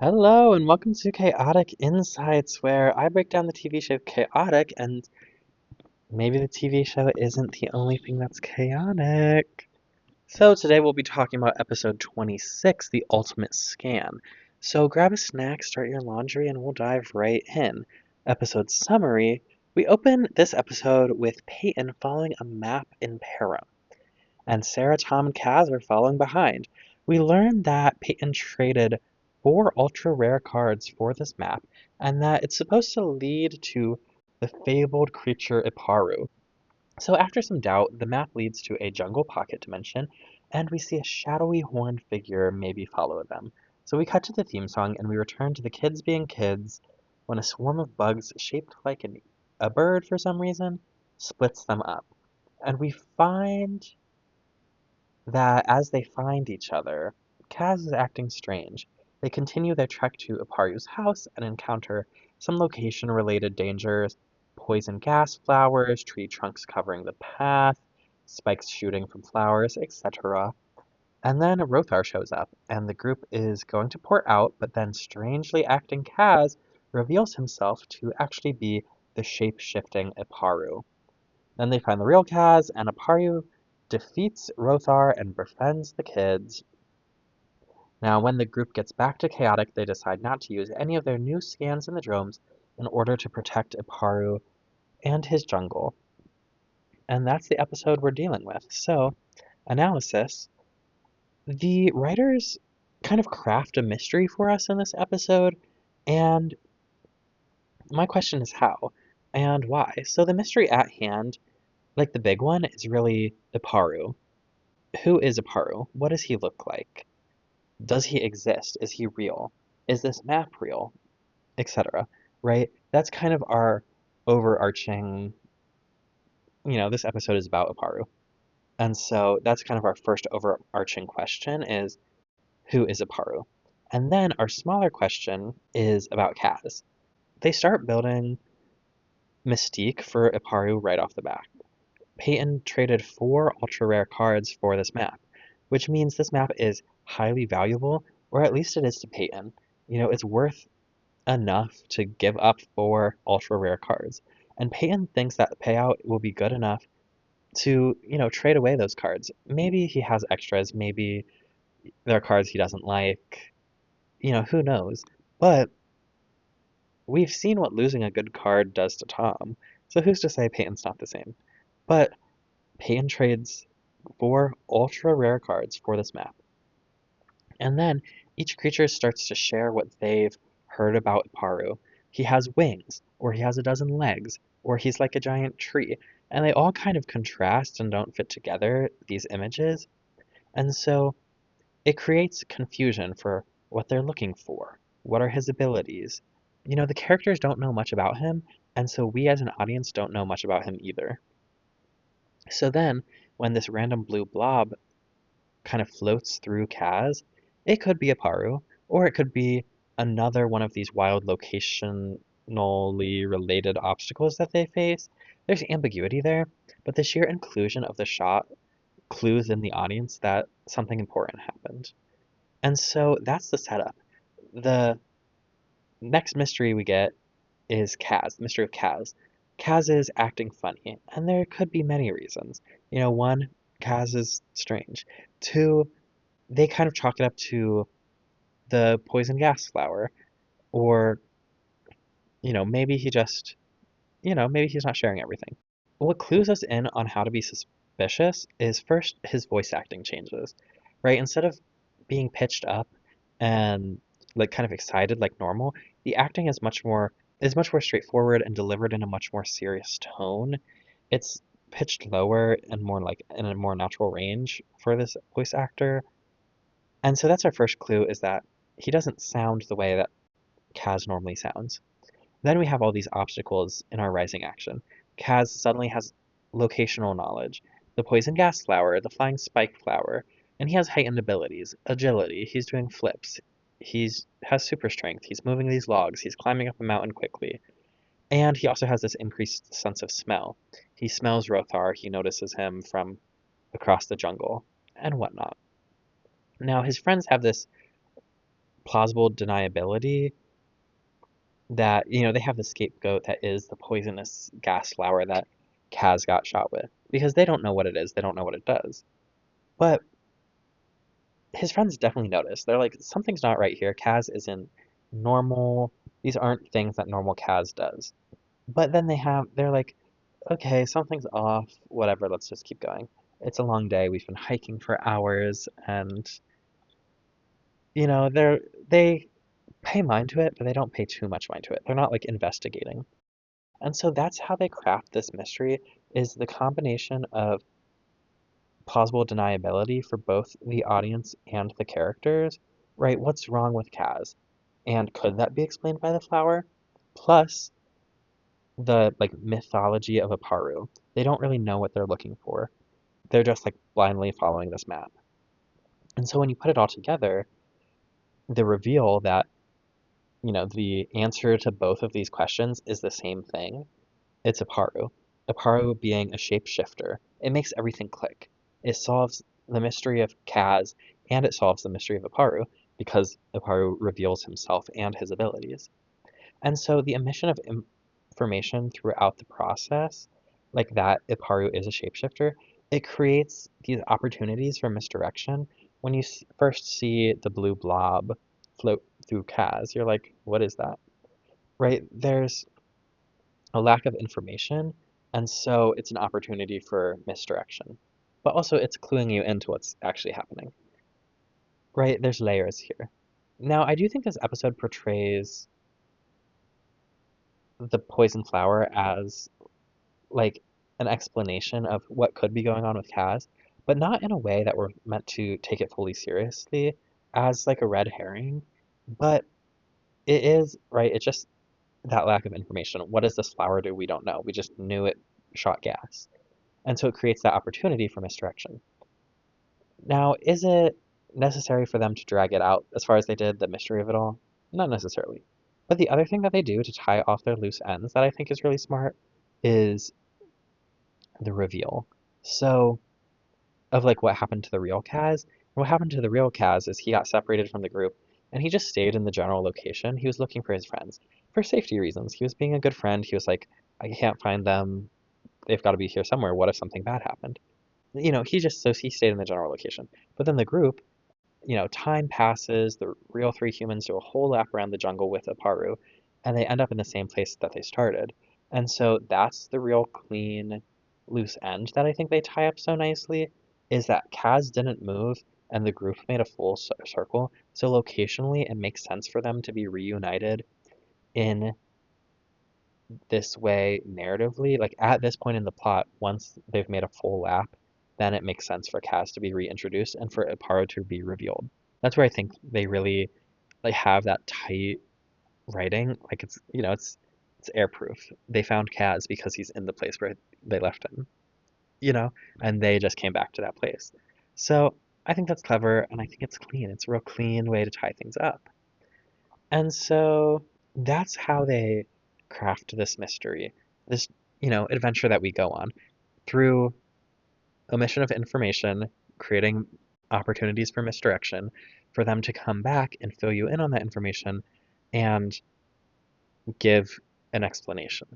Hello and welcome to Chaotic Insights, where I break down the TV show Chaotic, and maybe the TV show isn't the only thing that's chaotic. So today we'll be talking about episode 26, The Ultimate Scan. So grab a snack, start your laundry, and we'll dive right in. Episode summary: we open this episode with Peyton following a map in Param, and Sarah, Tom, and Kaz are following behind. We learn that Peyton traded 4 ultra-rare cards for this map, and that it's supposed to lead to the fabled creature Iparu. So after some doubt, the map leads to a jungle pocket dimension, and we see a shadowy horned figure maybe follow them. So we cut to the theme song, and we return to the kids being kids when a swarm of bugs shaped like a bird for some reason splits them up. And we find that as they find each other, Kaz is acting strange. They continue their trek to Aparu's house and encounter some location-related dangers: poison gas flowers, tree trunks covering the path, spikes shooting from flowers, etc. And then Rothar shows up, and the group is going to port out, but then strangely acting Kaz reveals himself to actually be the shape-shifting Aparu. Then they find the real Kaz, and Aparu defeats Rothar and befriends the kids. Now, when the group gets back to Chaotic, they decide not to use any of their new scans in the dromes in order to protect Iparu and his jungle. And that's the episode we're dealing with. So, analysis. The writers kind of craft a mystery for us in this episode, and my question is how and why. So, the mystery at hand, like the big one, is really Iparu. Who is Iparu? What does he look like? Does he exist? Is he real? Is this map real? Etc. Right? That's kind of our overarching, this episode is about Aparu. And so that's kind of our first overarching question is, who is Aparu? And then our smaller question is about Kaz. They start building mystique for Iparu right off the bat. Peyton traded 4 ultra-rare cards for this map, which means this map is highly valuable, or at least it is to Peyton. It's worth enough to give up 4 ultra-rare cards. And Peyton thinks that the payout will be good enough to, trade away those cards. Maybe he has extras, maybe there are cards he doesn't like, who knows. But we've seen what losing a good card does to Tom, so who's to say Peyton's not the same? But Peyton trades 4 ultra-rare cards for this map. And then each creature starts to share what they've heard about Paru. He has wings, or he has a dozen legs, or he's like a giant tree. And they all kind of contrast and don't fit together, these images. And so it creates confusion for what they're looking for. What are his abilities? The characters don't know much about him, and so we as an audience don't know much about him either. So then, when this random blue blob kind of floats through Kaz, it could be a Paru, or it could be another one of these wild locationally related obstacles that they face. There's ambiguity there, but the sheer inclusion of the shot clues in the audience that something important happened. And so that's the setup. The next mystery we get is Kaz, the mystery of Kaz. Kaz is acting funny, and there could be many reasons. One, Kaz is strange. Two, they kind of chalk it up to the poison gas flower, or maybe he just, maybe he's not sharing everything. What clues us in on how to be suspicious is first his voice acting changes, right? Instead of being pitched up and like kind of excited like normal, the acting is much more straightforward and delivered in a much more serious tone. It's pitched lower and more like in a more natural range for this voice actor. And so that's our first clue, is that he doesn't sound the way that Kaz normally sounds. Then we have all these obstacles in our rising action. Kaz suddenly has locational knowledge, the poison gas flower, the flying spike flower, and he has heightened abilities, agility, he's doing flips, has super strength, he's moving these logs, he's climbing up a mountain quickly, and he also has this increased sense of smell. He smells Rothar, he notices him from across the jungle, and whatnot. Now his friends have this plausible deniability that, they have the scapegoat that is the poisonous gas flower that Kaz got shot with. Because they don't know what it is, they don't know what it does. But his friends definitely notice. They're like, something's not right here. Kaz isn't normal. These aren't things that normal Kaz does. But then they're like, okay, something's off. Whatever, let's just keep going. It's a long day. We've been hiking for hours, and they pay mind to it, but they don't pay too much mind to it. They're not like investigating. And so that's how they craft this mystery is the combination of plausible deniability for both the audience and the characters, right? What's wrong with Kaz? And could that be explained by the flower? Plus the like mythology of Aparu. They don't really know what they're looking for. They're just like blindly following this map. And so when you put it all together, the reveal that, the answer to both of these questions is the same thing. It's Aparu. Aparu being a shapeshifter. It makes everything click. It solves the mystery of Kaz and it solves the mystery of Aparu because Aparu reveals himself and his abilities. And so the omission of information throughout the process, like that Iparu is a shapeshifter, it creates these opportunities for misdirection. When you first see the blue blob float through Kaz, you're like, what is that? Right? There's a lack of information, and so it's an opportunity for misdirection. But also, it's cluing you into what's actually happening. Right? There's layers here. Now, I do think this episode portrays the poison flower as like an explanation of what could be going on with Kaz, but not in a way that we're meant to take it fully seriously as like a red herring. But it is, right? It's just that lack of information. What does this flower do? We don't know. We just knew it shot gas. And so it creates that opportunity for misdirection. Now, is it necessary for them to drag it out as far as they did the mystery of it all? Not necessarily. But the other thing that they do to tie off their loose ends that I think is really smart is the reveal. So, of like what happened to the real Kaz. And what happened to the real Kaz is he got separated from the group and he just stayed in the general location. He was looking for his friends for safety reasons. He was being a good friend. He was like, I can't find them. They've got to be here somewhere. What if something bad happened? He stayed in the general location. But then the group, time passes. The real three humans do a whole lap around the jungle with Aparu, and they end up in the same place that they started. And so that's the real clean, loose end that I think they tie up so nicely, is that Kaz didn't move and the group made a full circle. So locationally, it makes sense for them to be reunited in this way narratively. Like at this point in the plot, once they've made a full lap, then it makes sense for Kaz to be reintroduced and for Iparo to be revealed. That's where I think they really like have that tight writing. Like it's airproof. They found Kaz because he's in the place where they left him, you know, and they just came back to that place. So I think that's clever and I think it's clean. It's a real clean way to tie things up. And so that's how they craft this mystery, this, adventure that we go on through omission of information, creating opportunities for misdirection, for them to come back and fill you in on that information and give an explanation.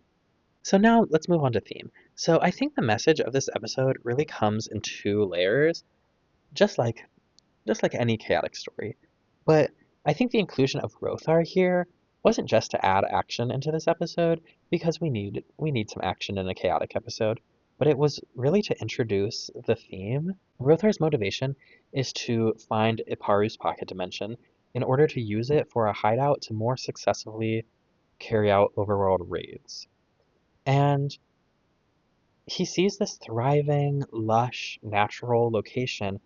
So now let's move on to theme. So I think the message of this episode really comes in two layers, just like any chaotic story. But I think the inclusion of Rothar here wasn't just to add action into this episode, because we need some action in a chaotic episode, but it was really to introduce the theme. Rothar's motivation is to find Iparu's pocket dimension in order to use it for a hideout to more successfully carry out overworld raids. And he sees this thriving, lush, natural location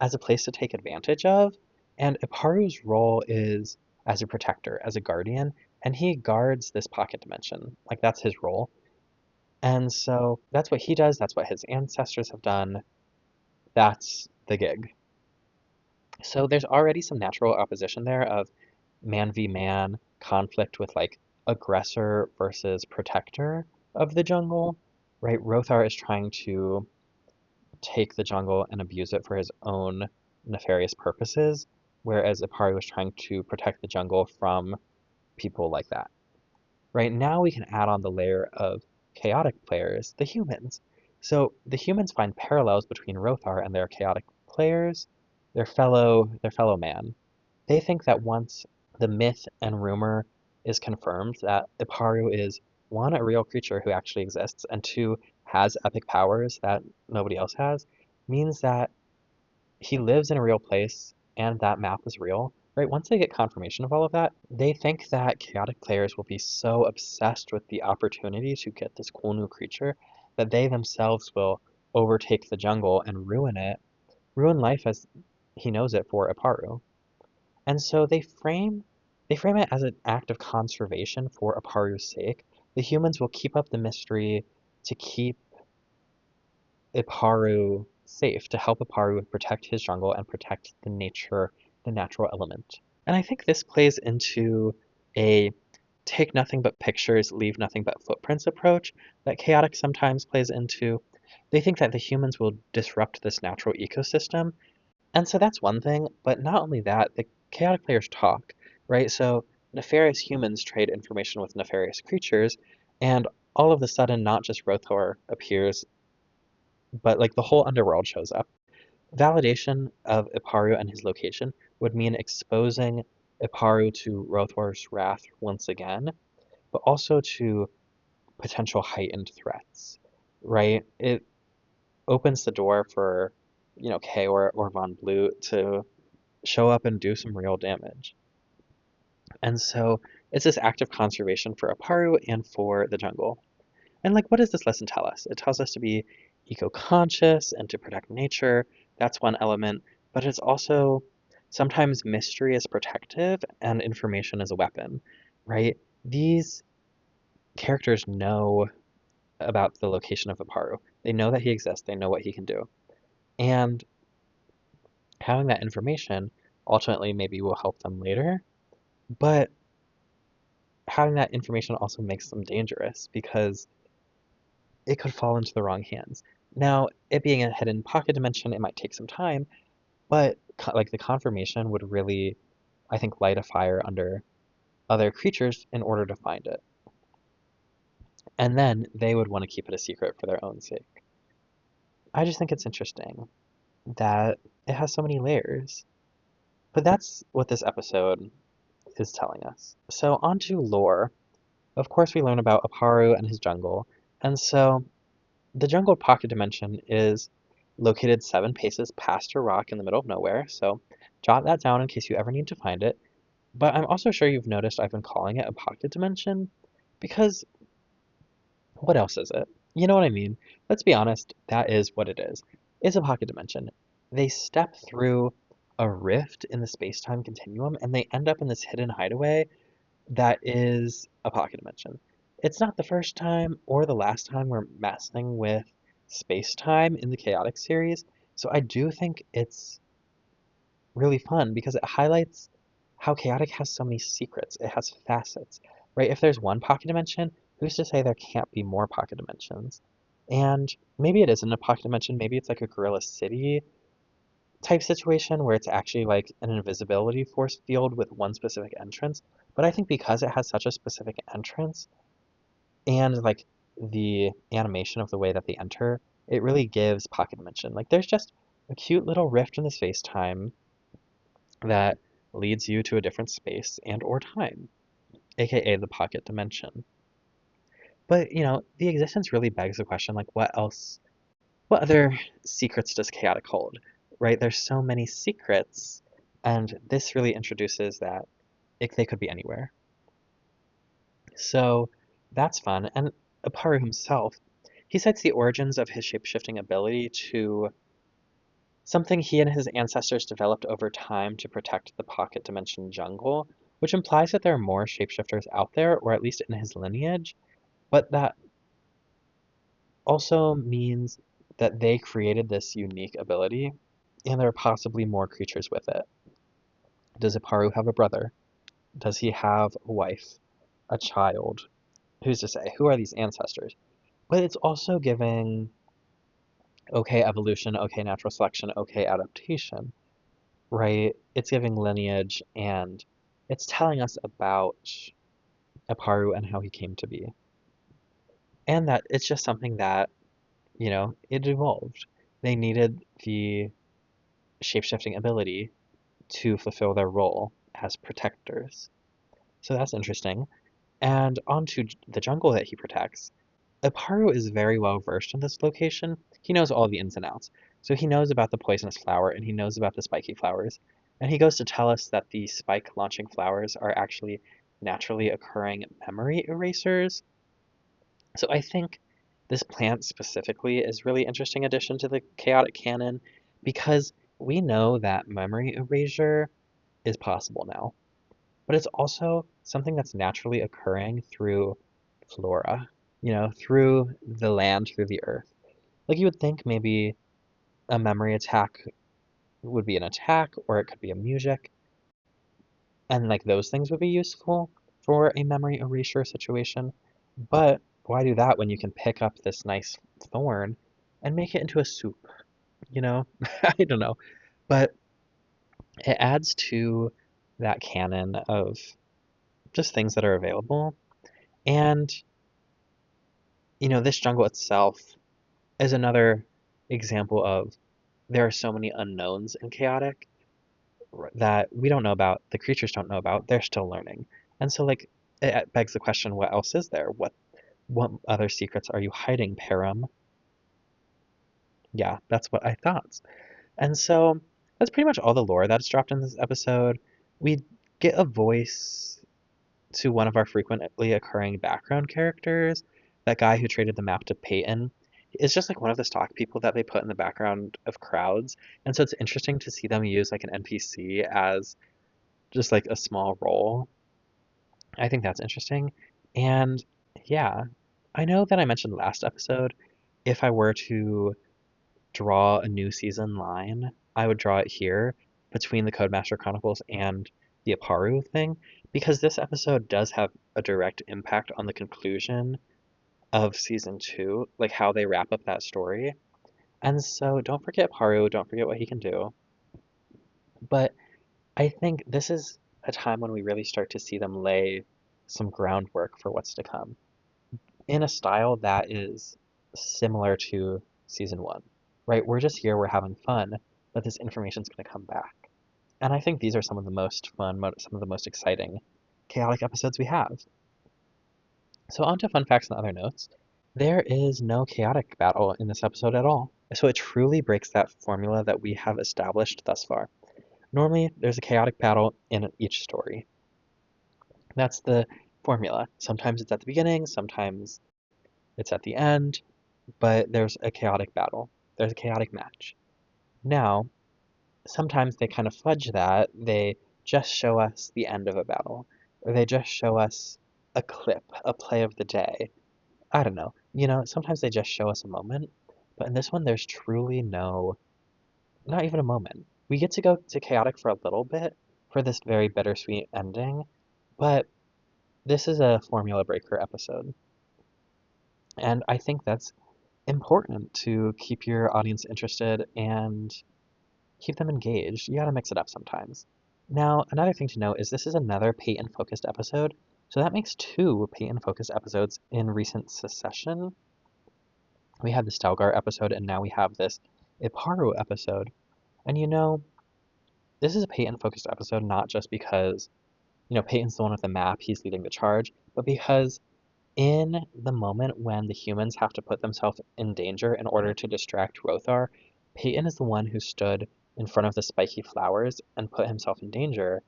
as a place to take advantage of, and Iparu's role is as a protector, as a guardian, and he guards this pocket dimension. Like, that's his role. And so that's what he does, that's what his ancestors have done, that's the gig. So there's already some natural opposition there of man v man conflict with like aggressor versus protector of the jungle, right? Rothar is trying to take the jungle and abuse it for his own nefarious purposes, whereas Ipari was trying to protect the jungle from people like that. Right now we can add on the layer of chaotic players, the humans. So the humans find parallels between Rothar and their chaotic players, their fellow man. They think that once the myth and rumor is confirmed that Iparu is one, a real creature who actually exists, and two, has epic powers that nobody else has, means that he lives in a real place and that map is real, right? Once they get confirmation of all of that, they think that chaotic players will be so obsessed with the opportunity to get this cool new creature that they themselves will overtake the jungle and ruin life as he knows it for Aparu. And so they frame it as an act of conservation for Aparu's sake. The humans will keep up the mystery to keep Iparu safe, to help Iparu protect his jungle and protect the natural element. And I think this plays into a take nothing but pictures, leave nothing but footprints approach that Chaotic sometimes plays into. They think that the humans will disrupt this natural ecosystem. And so that's one thing, but not only that, the Chaotic players talk, right? So nefarious humans trade information with nefarious creatures, and all of a sudden, not just Rothor appears, but like the whole underworld shows up. Validation of Iparu and his location would mean exposing Iparu to Rothor's wrath once again, but also to potential heightened threats, right? It opens the door for, Kay or Von Blue to show up and do some real damage. And so it's this act of conservation for Iparu and for the jungle. And like, what does this lesson tell us? It tells us to be eco-conscious and to protect nature. That's one element, but it's also sometimes mystery is protective and information is a weapon, right? These characters know about the location of Iparu. They know that he exists. They know what he can do. And having that information ultimately maybe will help them later, but having that information also makes them dangerous because it could fall into the wrong hands. Now, it being a hidden pocket dimension, it might take some time, but like the confirmation would really, I think, light a fire under other creatures in order to find it. And then they would want to keep it a secret for their own sake. I just think it's interesting that it has so many layers. But that's what this episode is telling us. So, on to lore. Of course, we learn about Aparu and his jungle. And so, the jungle pocket dimension is located 7 paces past a rock in the middle of nowhere, so jot that down in case you ever need to find it. But I'm also sure you've noticed I've been calling it a pocket dimension, because what else is it? You know what I mean? Let's be honest, that is what it is. It's a pocket dimension. They step through a rift in the space-time continuum, and they end up in this hidden hideaway that is a pocket dimension. It's not the first time or the last time we're messing with space-time in the Chaotic series, so I do think it's really fun because it highlights how Chaotic has so many secrets. It has facets, right? If there's one pocket dimension, who's to say there can't be more pocket dimensions? And maybe it isn't a pocket dimension, maybe it's like a Gorilla City type situation where it's actually like an invisibility force field with one specific entrance. But I think because it has such a specific entrance and like the animation of the way that they enter, it really gives pocket dimension. Like there's just a cute little rift in the space time that leads you to a different space and or time, aka the pocket dimension. But the existence really begs the question like what other secrets does chaotic hold? Right? There's so many secrets, and this really introduces that they could be anywhere. So that's fun. And Aparu himself, he cites the origins of his shapeshifting ability to something he and his ancestors developed over time to protect the pocket dimension jungle, which implies that there are more shapeshifters out there, or at least in his lineage, but that also means that they created this unique ability, and there are possibly more creatures with it. Does Iparu have a brother? Does he have a wife? A child? Who's to say? Who are these ancestors? But it's also giving okay evolution, okay natural selection, okay adaptation. right? It's giving lineage and it's telling us about Aparu and how he came to be. And that it's just something that, it evolved. They needed the shapeshifting ability to fulfill their role as protectors. So that's interesting. And onto the jungle that he protects. Aparu is very well versed in this location. He knows all the ins and outs. So he knows about the poisonous flower and he knows about the spiky flowers. And he goes to tell us that the spike launching flowers are actually naturally occurring memory erasers. So I think this plant specifically is really interesting addition to the chaotic canon because we know that memory erasure is possible now, but it's also something that's naturally occurring through flora, through the land, through the earth. Like you would think maybe a memory attack would be an attack or it could be a music, and like those things would be useful for a memory erasure situation. But why do that when you can pick up this nice thorn and make it into a soup? You know? I don't know. But it adds to that canon of just things that are available. And, this jungle itself is another example of there are so many unknowns in chaotic that we don't know about, the creatures don't know about, they're still learning. And so like it begs the question, what else is there? What other secrets are you hiding, Param? Yeah, that's what I thought. And so that's pretty much all the lore that's dropped in this episode. We get a voice to one of our frequently occurring background characters, that guy who traded the map to Peyton. Is just like one of the stock people that they put in the background of crowds. And so it's interesting to see them use like an NPC as just like a small role. I think that's interesting. And yeah, I know that I mentioned last episode, if I were to draw a new season line, I would draw it here between the Codemaster Chronicles and the Aparu thing, because this episode does have a direct impact on the conclusion of season 2, like how they wrap up that story. And so don't forget Aparu, don't forget what he can do. But I think this is a time when we really start to see them lay some groundwork for what's to come in a style that is similar to season 1, right? We're just here, we're having fun, but this information's going to come back. And I think these are some of the most fun, some of the most exciting chaotic episodes we have. So on to fun facts and other notes. There is no chaotic battle in this episode at all. So it truly breaks that formula that we have established thus far. Normally, there's a chaotic battle in each story. That's the formula. Sometimes it's at the beginning, sometimes it's at the end, but there's a chaotic battle. There's a chaotic match. Now, sometimes they kind of fudge that. They just show us the end of a battle, or they just show us a clip, a play of the day. I don't know. Sometimes they just show us a moment, but in this one, there's truly not even a moment. We get to go to chaotic for a little bit for this very bittersweet ending, but this is a formula breaker episode. And I think that's important to keep your audience interested and keep them engaged. You gotta mix it up sometimes. Now, another thing to note is this is another Peyton-focused episode, so that makes 2 Peyton-focused episodes in recent succession. We had the Stelgar episode, and now we have this Iparu episode. And this is a Peyton-focused episode not just because, Peyton's the one with the map, he's leading the charge, but because in the moment when the humans have to put themselves in danger in order to distract Rothar, Peyton is the one who stood in front of the spiky flowers and put himself in danger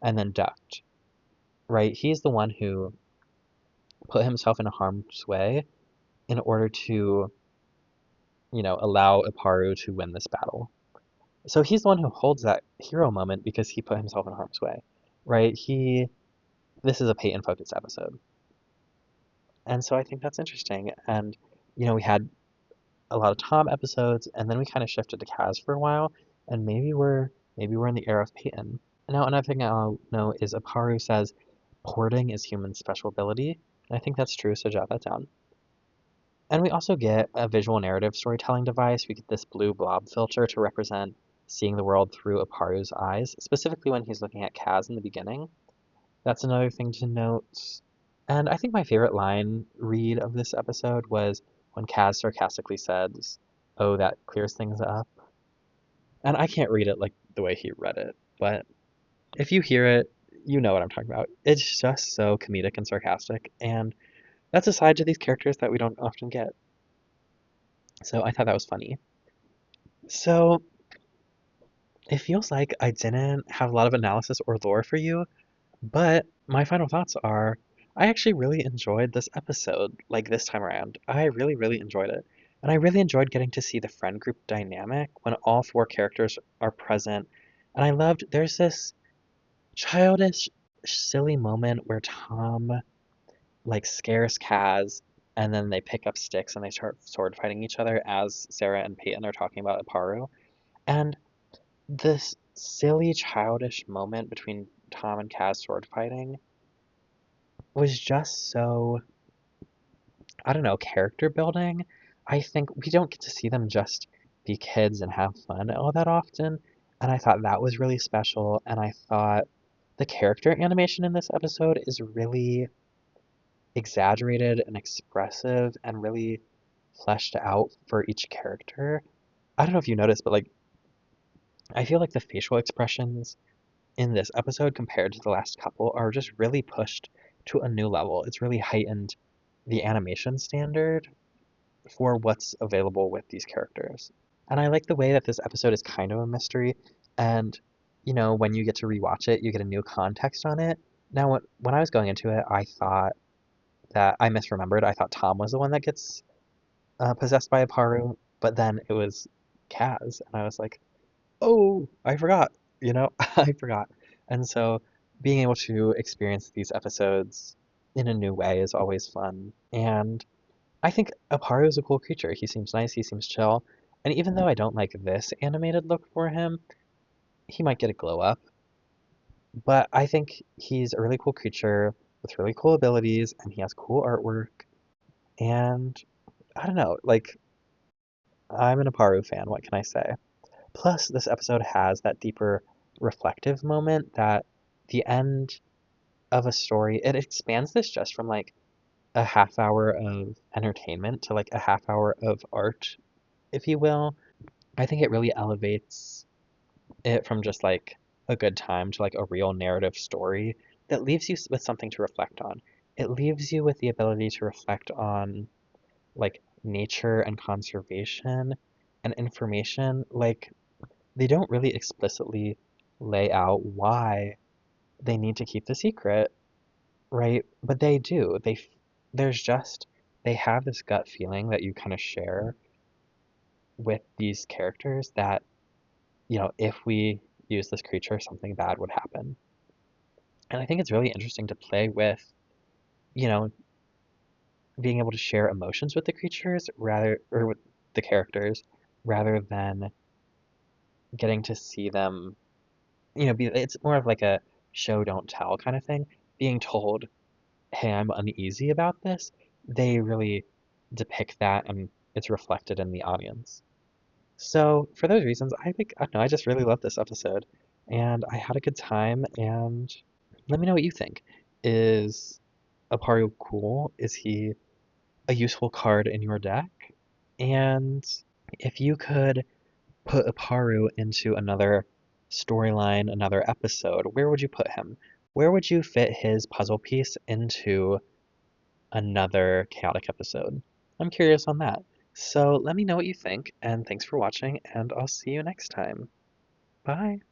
and then ducked, right? He's the one who put himself in harm's way in order to, allow Iparu to win this battle. So he's the one who holds that hero moment because he put himself in harm's way, right? This is a Peyton focused episode. And so I think that's interesting. And, we had a lot of Tom episodes, and then we kind of shifted to Kaz for a while, and maybe we're in the era of Peyton. Now, another thing I'll know is Aparu says porting is human special ability, and I think that's true, so jot that down. And we also get a visual narrative storytelling device. We get this blue blob filter to represent seeing the world through Aparu's eyes, specifically when he's looking at Kaz in the beginning. That's another thing to note. And I think my favorite line read of this episode was when Kaz sarcastically says, "Oh, that clears things up." And I can't read it like the way he read it, but if you hear it, you know what I'm talking about. It's just so comedic and sarcastic, and that's a side to these characters that we don't often get. So I thought that was funny. So it feels like I didn't have a lot of analysis or lore for you, but my final thoughts are I actually really enjoyed this episode, like this time around. I really, really enjoyed it. And I really enjoyed getting to see the friend group dynamic when all four characters are present. And I loved, there's this childish, silly moment where Tom like scares Kaz and then they pick up sticks and they start sword fighting each other as Sarah and Peyton are talking about Aparu. And this silly, childish moment between Tom and Kaz sword fighting was just so, I don't know, character building. I think we don't get to see them just be kids and have fun all that often. And I thought that was really special. And I thought the character animation in this episode is really exaggerated and expressive and really fleshed out for each character. I don't know if you noticed, but like, I feel like the facial expressions in this episode compared to the last couple are just really pushed to a new level. It's really heightened the animation standard for what's available with these characters. And I like the way that this episode is kind of a mystery. And, you know, when you get to rewatch it, you get a new context on it. Now, when I was going into it, I thought that I misremembered. I thought Tom was the one that gets possessed by a Paru, but then it was Kaz. And I was like, oh, I forgot, you know, I forgot. And so being able to experience these episodes in a new way is always fun. And I think Aparu is a cool creature. He seems nice, he seems chill. And even though I don't like this animated look for him, he might get a glow up. But I think he's a really cool creature with really cool abilities and he has cool artwork. And I don't know, like, I'm an Aparu fan, what can I say? Plus, this episode has that deeper reflective moment that the end of a story, it expands this just from like a half hour of entertainment to like a half hour of art, if you will. I think it really elevates it from just like a good time to like a real narrative story that leaves you with something to reflect on. It leaves you with the ability to reflect on like nature and conservation and information. Like, they don't really explicitly lay out why they need to keep the secret, right? But they do. There's just they have this gut feeling that you kind of share with these characters that, you know, if we use this creature, something bad would happen. And I think it's really interesting to play with, you know, being able to share emotions with the creatures rather or with the characters rather than getting to see them, you know, it's more of like a show don't tell kind of thing. Being told, "Hey, I'm uneasy about this," they really depict that and it's reflected in the audience. So for those reasons, I don't know, I just really love this episode and I had a good time and let me know what you think. Is Apario cool? Is he a useful card in your deck? And if you could put Aparu into another storyline, another episode, where would you put him? Where would you fit his puzzle piece into another chaotic episode? I'm curious on that. So let me know what you think, and thanks for watching, and I'll see you next time. Bye!